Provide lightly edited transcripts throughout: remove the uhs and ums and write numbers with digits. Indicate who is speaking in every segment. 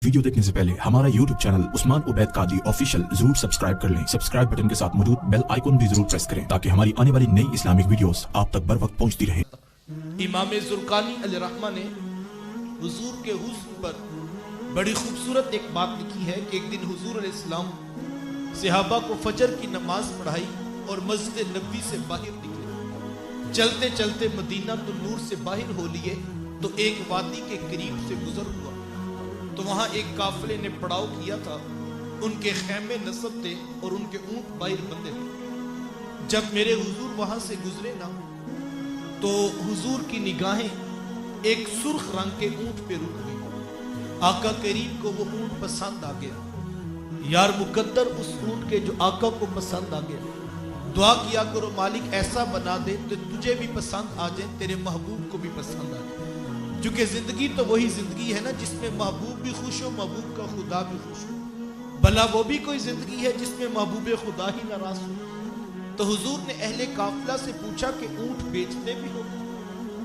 Speaker 1: Video دیکھنے سے پہلے ہمارا یوٹیوب چینل عثمان عبید قادری آفیشیل ضرور سبسکرائب کر لیں۔ سبسکرائب بٹن کے ساتھ موجود بیل آئیکن بھی ضرور پریس کریں تاکہ ہماری آنے والی نئی اسلامک ویڈیوز آپ تک بر وقت پہنچتی رہیں۔
Speaker 2: امام زرقانی علیہ رحمہ نے حضور کے حسن پر بڑی خوبصورت ایک بات لکھی ہے کہ ایک دن حضور علیہ السلام صحابہ کو فجر کی نماز پڑھائی اور مسجد نبوی سے باہر نکلے۔ چلتے چلتے مدینہ النور سے باہر ہو لیے تو ایک وادی کے قریب سے گزر ہوا تو وہاں ایک قافلے نے پڑاؤ کیا تھا۔ ان کے خیمے نصب تھے اور ان کے اونٹ باہر بندھے تھے۔ جب میرے حضور وہاں سے گزرے نا تو حضور کی نگاہیں ایک سرخ رنگ کے اونٹ پہ رک گئی۔ آقا کریم کو وہ اونٹ پسند آ گیا۔ یار مقدر اس اونٹ کے جو آقا کو پسند آ گیا، دعا کیا کرو مالک ایسا بنا دے تو تجھے بھی پسند آ جائے، تیرے محبوب کو بھی پسند آ جائے۔ کیونکہ زندگی تو وہی زندگی ہے نا جس میں محبوب بھی خوش ہو، محبوب کا خدا بھی خوش ہو۔ بھلا وہ بھی کوئی زندگی ہے جس میں محبوب خدا ہی ناراض ہو؟ تو حضور نے اہل قافلہ سے پوچھا کہ اونٹ بیچتے بھی ہو؟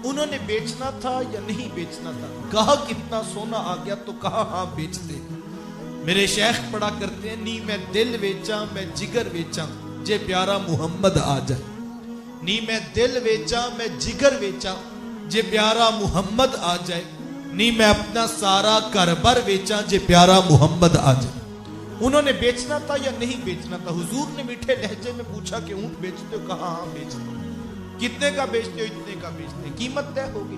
Speaker 2: انہوں نے بیچنا تھا یا نہیں بیچنا تھا؟ کہا کتنا سونا آ گیا تو کہا ہاں بیچتے۔ میرے شیخ پڑھا کرتے ہیں نی میں دل ویچاں میں جگر ویچاں جے پیارا محمد آ جائے۔ نی میں دل ویچاں میں جگر ویچاں جے پیارا محمد آ جائے۔ نی میں اپنا سارا کاربار ویچاں جے پیارا محمد آ جائے۔ انہوں نے بیچنا تھا یا نہیں بیچنا تھا؟ حضور نے میٹھے لہجے میں پوچھا کہ اونٹ بیچتے ہو؟ کہا ہاں بیچتے۔ کتنے کا بیچتے ہو؟ اتنے کا بیچتے۔ قیمت طے ہوگی؟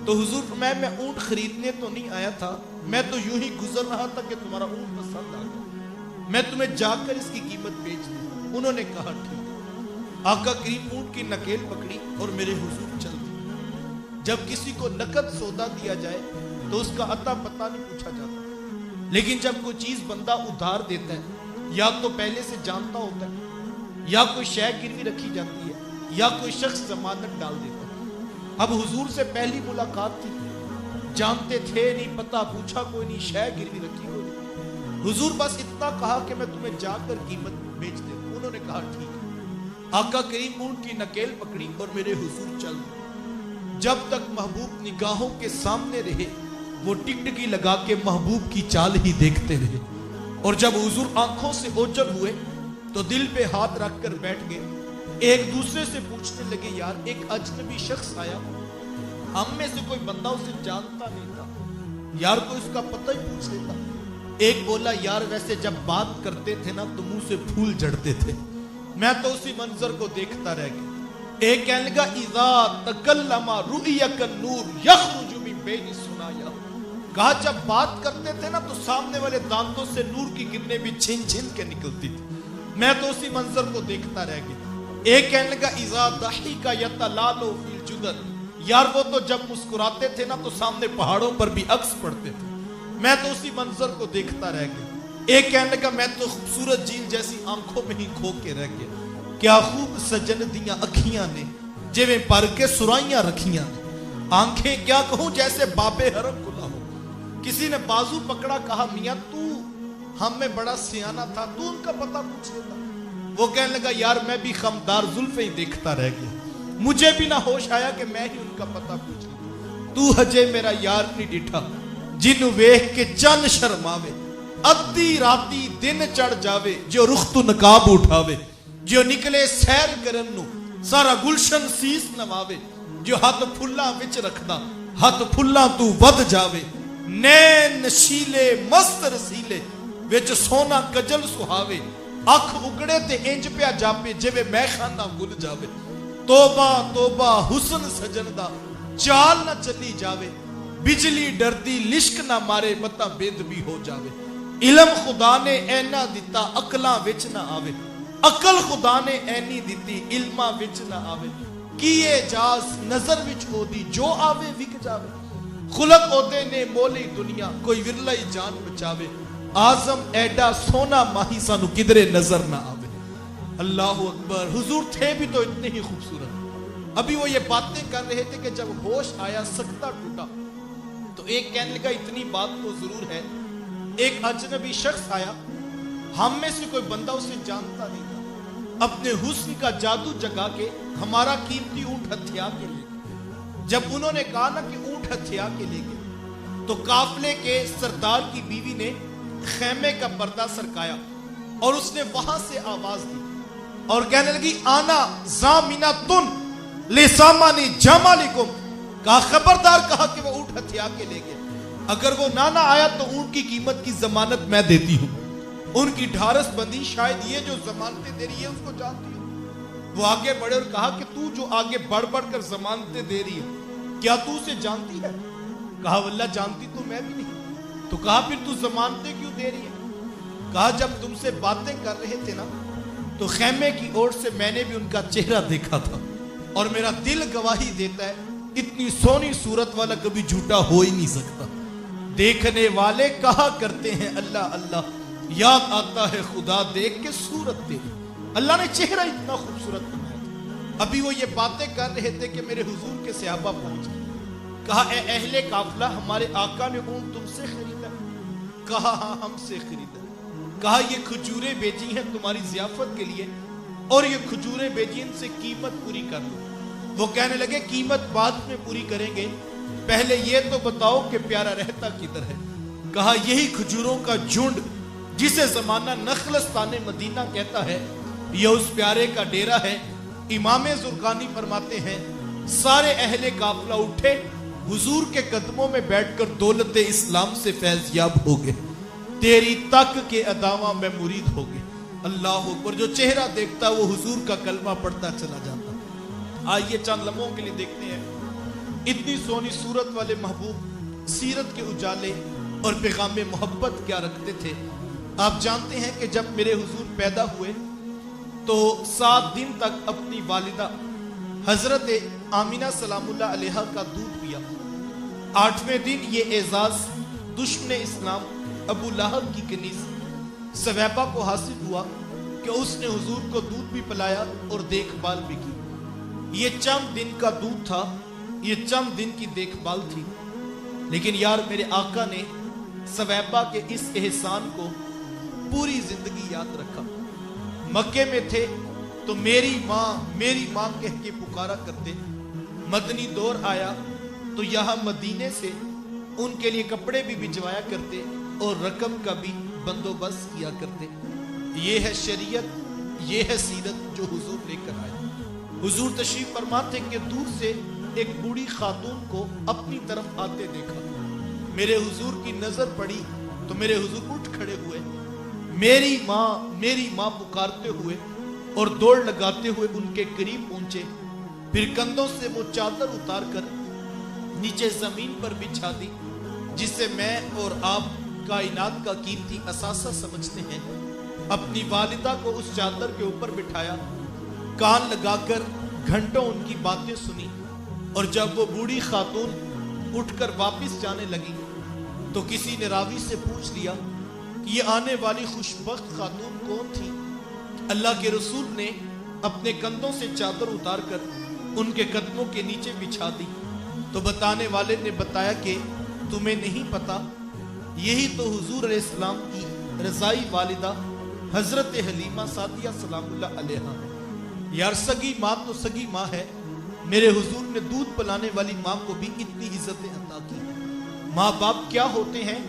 Speaker 2: تو حضور فرمایا میں اونٹ خریدنے تو نہیں آیا تھا، میں تو یوں ہی گزر رہا تھا کہ تمہارا اونٹ پسند آ گیا، میں تمہیں جا کر اس کی قیمت بیچ دوں۔ انہوں نے کہا ٹھیک۔ آقا کریم اونٹ کی نکیل پکڑی اور میرے حضور چل دی۔ جب کسی کو نقد سودا دیا جائے تو اس کا عطا پتہ نہیں پوچھا جاتا، لیکن جب کوئی چیز بندہ ادھار دیتا ہے یا تو پہلے سے جانتا ہوتا ہے یا کوئی شے گروی رکھی جاتی ہے یا کوئی شخص ضمانت ڈال دیتا ہے۔ اب حضور سے پہلی ملاقات تھی، جانتے تھے نہیں، پتہ پوچھا کوئی نہیں، شے گروی رکھی کوئی نہیں۔ حضور بس اتنا کہا کہ میں تمہیں جا کر قیمت بیچ دے دوں۔ انہوں نے کہا ٹھیک ہے۔ آقا کریم اونٹ کی نکیل پکڑی اور میرے حضور چل دی۔ جب تک محبوب نگاہوں کے سامنے رہے وہ ٹکٹکی لگا کے محبوب کی چال ہی دیکھتے رہے، اور جب حضور آنکھوں سے اوجل ہوئے تو دل پہ ہاتھ رکھ کر بیٹھ گئے۔ ایک دوسرے سے پوچھنے لگے یار ایک اجنبی شخص آیا، ہم میں سے کوئی بندہ اسے جانتا نہیں تھا، یار کوئی اس کا پتہ ہی پوچھ لیتا۔ ایک بولا یار ویسے جب بات کرتے تھے نا تو منہ سے پھول جھڑتے تھے، میں تو اسی منظر کو دیکھتا رہ گیا۔ ایک کہنے لگا اذا تکلم رؤیک النور یخرج من بین ثنایا، کہا جب بات کرتے تھے نا تو سامنے والے دانتوں سے نور کی کرنیں بھی چھن چھن کے نکلتی تھی، میں تو اسی منظر کو دیکھتا رہ گیا۔ ایک کہنے لگا اذا ضحک یتلال فی الجدر، یار وہ تو جب مسکراتے تھے نا تو سامنے پہاڑوں پر بھی عکس پڑتے تھے، میں تو اسی منظر کو دیکھتا رہ گیا۔ ایک کہنے لگا میں تو خوبصورت جھیل جیسی آنکھوں میں ہی کھو کے رہ گیا، کیا خوب سجن دیاں اکھیاں نے جویں پر کے سرائیاں رکھیاں نے، آنکھیں کیا کہوں جیسے باب حرم کھلا ہو۔ کسی نے بازو پکڑا، کہا میاں تو ہم میں بڑا سیانہ تھا، تو ان کا پتہ پوچھ لیتا۔ وہ کہنے لگا یار میں بھی خمدار زلفیں ہی دیکھتا رہ گیا، مجھے بھی نہ ہوش آیا کہ میں ہی ان کا پتہ پوچھ لوں۔ تو ہجے میرا یار نہیں ڈٹھا جنوں ویکھ کے چن شرماوے، ادھی راتی دن چڑھ جاوے جو رخ تو نقاب اٹھاوے، جو نکلے سیر کرن نو سارا گلشن سیس نواوے، جو ہاتھ پھلاں وچ رکھدا ہاتھ پھلاں تو ود جاوے، نین نشیلے مست رسیلے وچ سونا کجل سہاوے، اکھ اگڑے تے انج پیا جاپے جویں میخانہ گل جاوے۔ توبہ توبہ حسن سجن دا چال نہ چلی جاوے، بجلی ڈردی لشک نہ مارے متا بید بھی ہو جاوے۔ علم خدا نے اینا دیتا عقلاں وچ نہ آوے، عقل خدا نے اینی دیتی علماں وچ نہ آوے۔ کیے جاز نظر وچ ہو دی جو آوے وک جاوے، خلق ہوتے نے مولی دنیا کوئی ورلائی جان بچاوے، آزم ایڈا سونا ماہی سانو کدرے نظر نہ آوے۔ اللہ اکبر، حضور تھے بھی تو اتنے ہی خوبصورت۔ ابھی وہ یہ باتیں کر رہے تھے کہ جب ہوش آیا سکتہ ٹوٹا تو ایک کہنے لگا اتنی بات تو ضرور ہے، ایک اجنبی شخص آیا، ہم میں سے کوئی بندہ اسے جانتا نہیں تھا، اپنے حسن کا جادو جگا کے ہمارا قیمتی اونٹ ہتھیا کے لے گئے۔ جب انہوں نے کہا نا کہ اونٹ ہتھیا کے لے گئے تو قافلے کے سردار کی بیوی نے خیمے کا پردہ سرکایا اور اس نے وہاں سے آواز دی اور کہنے لگی آنا زامنتن لسامانی جمالکم، کہا خبردار، کہا کہ وہ اونٹ ہتھیا کے لے گئے، اگر وہ نہ آیا تو اونٹ کی قیمت کی ضمانت میں دیتی ہوں۔ ان کی ڈھارس بندی، شاید یہ جو ضمانتیں دے رہی ہے اس کو جانتی ہوں۔ وہ آگے بڑھے اور کہا کہ تو جو آگے بڑھ بڑھ کر ضمانتیں دے رہی ہے، کیا تو اسے جانتی ہے؟ کہا واللہ جانتی تو میں بھی نہیں۔ تو کہا پھر تو ضمانتیں کیوں دے رہی ہے؟ کہا جب تم سے باتیں کر رہے تھے نا تو خیمے کی اوٹ سے میں نے بھی ان کا چہرہ دیکھا تھا اور میرا دل گواہی دیتا ہے اتنی سونی صورت والا کبھی جھوٹا ہو ہی نہیں سکتا۔ دیکھنے والے کہا کرتے ہیں اللہ اللہ، یاد آتا ہے خدا دیکھ کے صورت تیری۔ اللہ نے چہرہ اتنا خوبصورت بنایا تھا۔ ابھی وہ یہ باتیں کر رہے تھے کہ میرے حضور کے صحابہ پہنچ گئے۔ کہا اے اہل قافلہ، ہمارے آقا نے اونٹ تم سے خریدا؟ کہا ہاں ہم سے خریدا۔ کہا یہ کھجوریں بیچی ہیں تمہاری ضیافت کے لیے اور یہ کھجوریں بیچی ان سے قیمت پوری کر دو۔ وہ کہنے لگے قیمت بعد میں پوری کریں گے، پہلے یہ تو بتاؤ کہ پیارا رہتا کدھر ہے؟ کہا یہی کھجوروں کا جھنڈ جسے زمانہ نخلستان مدینہ کہتا ہے، یہ اس پیارے کا ڈیرا ہے۔ امام زرقانی فرماتے ہیں سارے اہل قافلہ اٹھے، حضور کے قدموں میں بیٹھ کر دولت اسلام سے فیض یاب ہو گئے۔ تیری تک کے اداواں میں مرید ہو گئے۔ اللہ اکبر، جو چہرہ دیکھتا وہ حضور کا کلمہ پڑھتا چلا جاتا۔ آئیے چند لمحوں کے لیے دیکھتے ہیں اتنی سونی صورت والے محبوب سیرت کے اجالے اور پیغام محبت کیا رکھتے تھے۔ آپ جانتے ہیں کہ جب میرے حضور پیدا ہوئے تو 7 دن تک اپنی والدہ حضرت آمینہ سلام اللہ علیہا کا دودھ پیا۔ 8ویں دن یہ اعزاز دشمن اسلام ابو لہب کی کنیز سویبہ کو حاصل ہوا کہ اس نے حضور کو دودھ بھی پلایا اور دیکھ بھال بھی کی۔ یہ چند دن کا دودھ تھا، یہ چند دن کی دیکھ بھال تھی، لیکن یار میرے آقا نے سویبہ کے اس احسان کو پوری زندگی یاد رکھا۔ مکے میں تھے تو میری ماں کہہ کے پکارا کرتے، مدنی دور آیا تو یہاں مدینے سے ان کے لیے کپڑے بھی بھجوایا کرتے اور رقم کا بھی بندوبست کیا کرتے۔ یہ ہے شریعت، یہ ہے سیرت جو حضور لے کر آئے۔ حضور تشریف فرماتے کہ دور سے ایک بوڑھی خاتون کو اپنی طرف آتے دیکھا، میرے حضور کی نظر پڑی تو میرے حضور اٹھ کھڑے ہوئے، میری ماں پکارتے ہوئے اور دوڑ لگاتے ہوئے ان کے قریب پہنچے، پھر کندھوں سے وہ چادر اتار کر نیچے زمین پر بچھا دی، جسے میں اور آپ کائنات کا قیمتی اثاثہ سمجھتے ہیں۔ اپنی والدہ کو اس چادر کے اوپر بٹھایا، کان لگا کر گھنٹوں ان کی باتیں سنی، اور جب وہ بوڑھی خاتون اٹھ کر واپس جانے لگی تو کسی نے راوی سے پوچھ لیا کہ یہ آنے والی خوشبخت خاتون کون تھی؟ اللہ کے رسول نے اپنے کندھوں سے چادر اتار کر ان کے قدموں کے نیچے بچھا دی، تو بتانے والے نے بتایا کہ تمہیں نہیں پتا، یہی تو حضور علیہ السلام کی رضائی والدہ حضرت حلیمہ سعدیہ سلام اللہ علیہا۔ یار سگی ماں تو سگی ماں ہے، میرے حضور نے دودھ پلانے والی ماں کو بھی اتنی عزتیں عطا کی۔ ماں باپ کیا ہوتے ہیں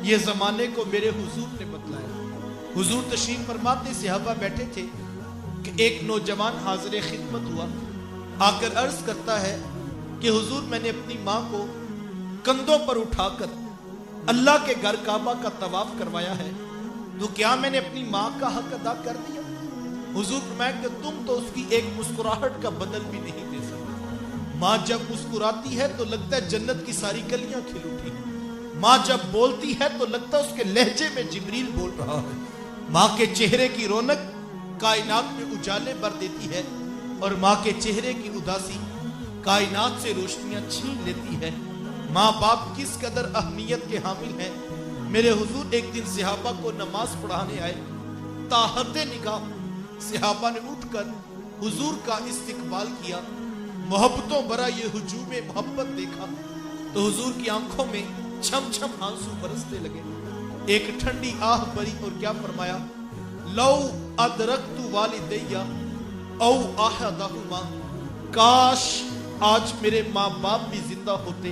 Speaker 2: یہ زمانے کو میرے حضور نے بتلایا۔ حضور تشریف فرماتے صحابہ بیٹھے تھے کہ ایک نوجوان حاضر خدمت ہوا، آ کر عرض کرتا ہے کہ حضور میں نے اپنی ماں کو کندھوں پر اٹھا کر اللہ کے گھر کعبہ کا طواف کروایا ہے، تو کیا میں نے اپنی ماں کا حق ادا کر دیا؟ حضور فرمایا کہ تم تو اس کی ایک مسکراہٹ کا بدل بھی نہیں دے سکتے۔ ماں جب مسکراتی ہے تو لگتا ہے جنت کی ساری کلیاں کھل اٹھی، ماں جب بولتی ہے تو لگتا ہے اس کے لہجے میں جبریل بول رہا ہے۔ ماں کے چہرے کی رونق کائنات میں اجالے بھر دیتی ہے، اور ماں کے چہرے کی اداسی کائنات سے روشنیاں چھین لیتی ہے۔ ماں باپ کس قدر اہمیت کے حامل ہیں۔ میرے حضور ایک دن صحابہ کو نماز پڑھانے آئے، تاحت نگاہ صحابہ نے اٹھ کر حضور کا استقبال کیا، محبتوں برا یہ ہجوم محبت دیکھا تو حضور کی آنکھوں میں چھم چھم آنسو برسنے لگے۔ ایک ٹھنڈی آہ بری اور کیا فرمایا، لو ادرکت والدیہ او احدہما، کاش آج میرے ماں باپ بھی زندہ ہوتے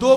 Speaker 2: 2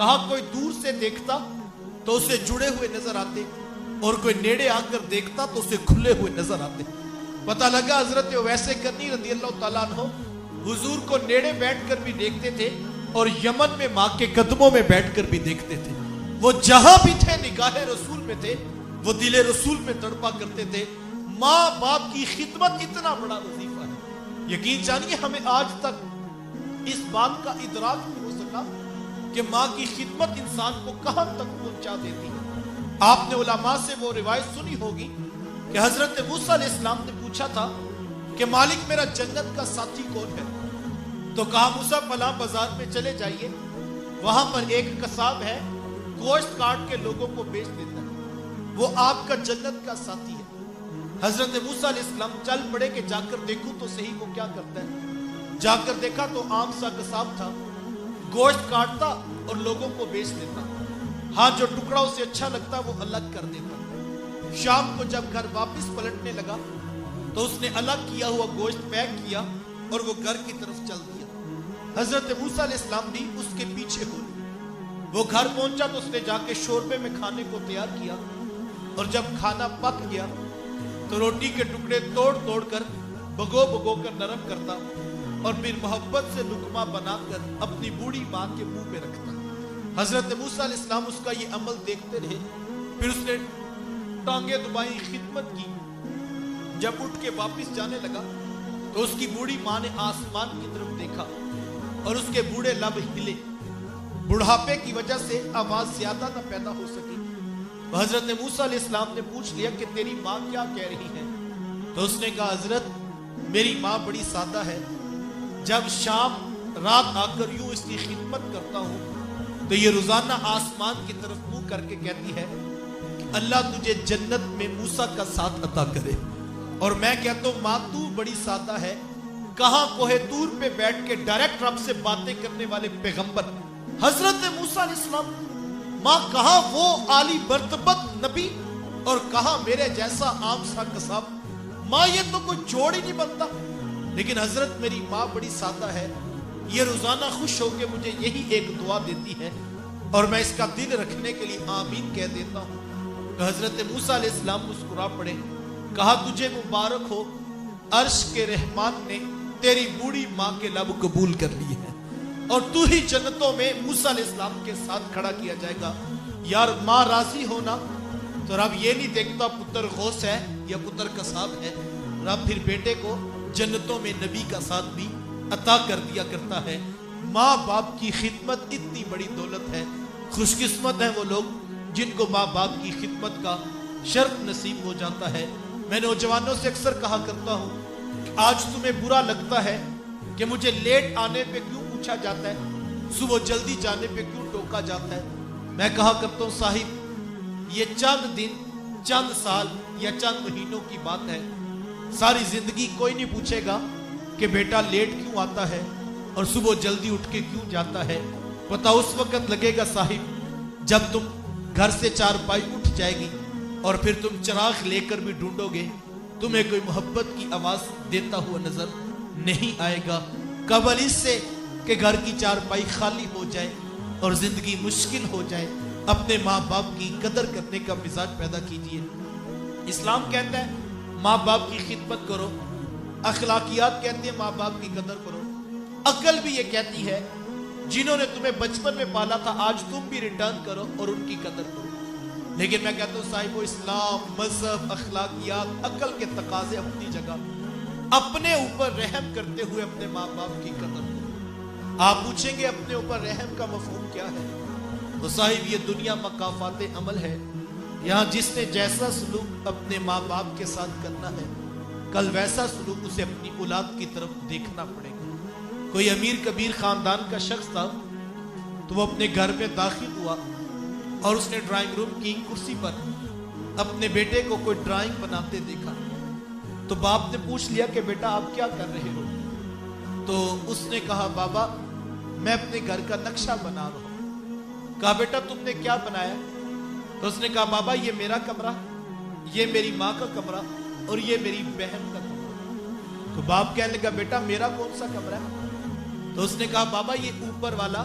Speaker 2: کہا کوئی دور سے دیکھتا تو اسے جڑے ہوئے نظر آتے اور کوئی نیڑے آ کر دیکھتا تو اسے کھلے ہوئے نظر آتے. پتہ لگا حضرت اویس کرنی رضی اللہ تعالیٰ عنہ حضور کو نیڑے بیٹھ کر بھی دیکھتے تھے اور یمن میں ماں کے قدموں میں بیٹھ کر بھی دیکھتے تھے. وہ جہاں بھی تھے نگاہ رسول میں تھے, وہ دل رسول میں تڑپا کرتے تھے. ماں باپ کی خدمت اتنا بڑا وظیفہ ہے. یقین جانیے ہمیں آج تک اس بات کا ادراک نہیں ہو سکا کہ ماں کی خدمت انسان کو کہاں تک پہنچا دیتی ہے. آپ نے علماء سے وہ روایت سنی ہوگی کہ حضرت موسیٰ علیہ السلام نے پوچھا تھا کہ مالک میرا جنت کا ساتھی کون ہے؟ تو کہا موسیٰ فلاں بازار میں چلے جائیے, وہاں پر ایک قصاب ہے, گوشت کاٹ کے لوگوں کو بیچ دیتا ہے, وہ آپ کا جنت کا ساتھی ہے. حضرت موسیٰ علیہ السلام چل پڑے کہ جا کر دیکھوں تو صحیح وہ کیا کرتا ہے. جا کر دیکھا تو عام سا قصاب تھا, گوشت کاٹتا اور لوگوں کو بیچ دیتا. ہاں جو ٹکڑا اسے اچھا لگتا وہ الگ کر دیتا. شام کو جب گھر واپس پلٹنے لگا تو اس نے الگ کیا ہوا گوشت پیک کیا اور وہ گھر کی طرف چل دیا. حضرت موسیٰ علیہ السلام بھی اس کے پیچھے ہو. وہ گھر پہنچا تو اس نے جا کے شوربے میں کھانے کو تیار کیا اور جب کھانا پک گیا تو روٹی کے ٹکڑے توڑ توڑ کر بھگو بھگو کر نرم کرتا اور پھر محبت سے لقمہ بنا کر اپنی بوڑھی ماں کے منہ میں رکھتا. حضرت موسیٰ علیہ السلام اس کا یہ عمل دیکھتے رہے. پھر اس نے ٹانگیں دبائی, خدمت کی. جب اٹھ کے واپس جانے لگا تو اس کی بوڑھی ماں نے آسمان کی طرف دیکھا اور اس کے بوڑھے لب ہلے. بڑھاپے کی وجہ سے آواز زیادہ نہ پیدا ہو سکی. حضرت موسیٰ علیہ السلام نے پوچھ لیا کہ تیری ماں کیا کہہ رہی ہے؟ تو اس نے کہا حضرت میری ماں بڑی سادہ ہے. جب شام رات آ کر یوں اس کی خدمت کرتا ہوں تو یہ روزانہ آسمان کی طرف منہ کر کے کہتی ہے کہ اللہ تجھے جنت میں موسیٰ کا ساتھ عطا کرے. اور میں کہتا ہوں ماں تو بڑی سادہ ہے, کہاں کوہ طور پہ بیٹھ کے ڈائریکٹ رب سے باتیں کرنے والے پیغمبر حضرت موسیٰ علیہ السلام, ماں کہاں وہ عالی مرتبت نبی اور کہاں میرے جیسا عام سا قصاب. ماں یہ تو کوئی جوڑ ہی نہیں بنتا. لیکن حضرت میری ماں بڑی سادہ ہے, یہ روزانہ خوش ہو کے مجھے یہی ایک دعا دیتی ہے اور میں اس کا دل رکھنے کے لیے آمین کہہ دیتا ہوں. تو حضرت موسیٰ علیہ السلام مسکرا پڑے. کہا تجھے مبارک ہو, عرش کے رحمان نے تیری بوڑھی ماں کے لب قبول کر لیے ہیں اور تو ہی جنتوں میں موسیٰ علیہ السلام کے ساتھ کھڑا کیا جائے گا. یار ماں راضی ہونا تو رب یہ نہیں دیکھتا پتر غوث ہے یا پتر قصاب ہے, رب پھر بیٹے کو جنتوں میں نبی کا ساتھ بھی عطا کر دیا کرتا ہے. ماں باپ کی خدمت اتنی بڑی دولت ہے. خوش قسمت ہیں وہ لوگ جن کو ماں باپ کی خدمت کا شرف نصیب ہو جاتا ہے. میں نوجوانوں سے اکثر کہا کرتا ہوں کہ آج تمہیں برا لگتا ہے کہ مجھے لیٹ آنے پہ کیوں پوچھا جاتا ہے, صبح جلدی جانے پہ کیوں ٹوکا جاتا ہے. میں کہا کرتا ہوں صاحب یہ چند دن, چند سال یا چند مہینوں کی بات ہے. ساری زندگی کوئی نہیں پوچھے گا کہ بیٹا لیٹ کیوں آتا ہے اور صبح جلدی اٹھ کے کیوں جاتا ہے. پتہ اس وقت لگے گا صاحب جب تم گھر سے چارپائی اٹھ جائے گی اور پھر تم چراغ لے کر بھی ڈھونڈو گے, تمہیں کوئی محبت کی آواز دیتا ہوا نظر نہیں آئے گا. قبل اس سے کہ گھر کی چارپائی خالی ہو جائے اور زندگی مشکل ہو جائے, اپنے ماں باپ کی قدر کرنے کا مزاج پیدا کیجئے. اسلام کہتا ہے ماں باپ کی خدمت کرو, اخلاقیات کہتے ہیں ماں باپ کی قدر کرو, عقل بھی یہ کہتی ہے جنہوں نے تمہیں بچپن میں پالا تھا آج تم بھی ریٹرن کرو اور ان کی قدر کرو. لیکن میں کہتا ہوں صاحب وہ اسلام, مذہب, اخلاقیات, عقل کے تقاضے اپنی جگہ, اپنے اوپر رحم کرتے ہوئے اپنے ماں باپ کی قدر کرو. آپ پوچھیں گے اپنے اوپر رحم کا مفہوم کیا ہے؟ تو صاحب یہ دنیا مکافات عمل ہے. یہاں جس نے جیسا سلوک اپنے ماں باپ کے ساتھ کرنا ہے کل ویسا سلوک اسے اپنی اولاد کی طرف دیکھنا پڑے گا. کوئی امیر کبیر خاندان کا شخص تھا تو وہ اپنے گھر میں داخل ہوا اور اس نے ڈرائنگ روم کی کرسی پر اپنے بیٹے کو کوئی ڈرائنگ بناتے دیکھا. تو باپ نے پوچھ لیا کہ بیٹا آپ کیا کر رہے ہو؟ تو اس نے کہا بابا میں اپنے گھر کا نقشہ بنا رہا ہوں. کہا بیٹا تم نے کیا بنایا؟ تو اس نے کہا بابا یہ میرا کمرہ, یہ میری ماں کا کمرہ اور یہ میری بہن کا کمرہ. تو باپ کہنے لگا بیٹا میرا کون سا کمرہ ہے؟ تو اس نے کہا بابا یہ اوپر والا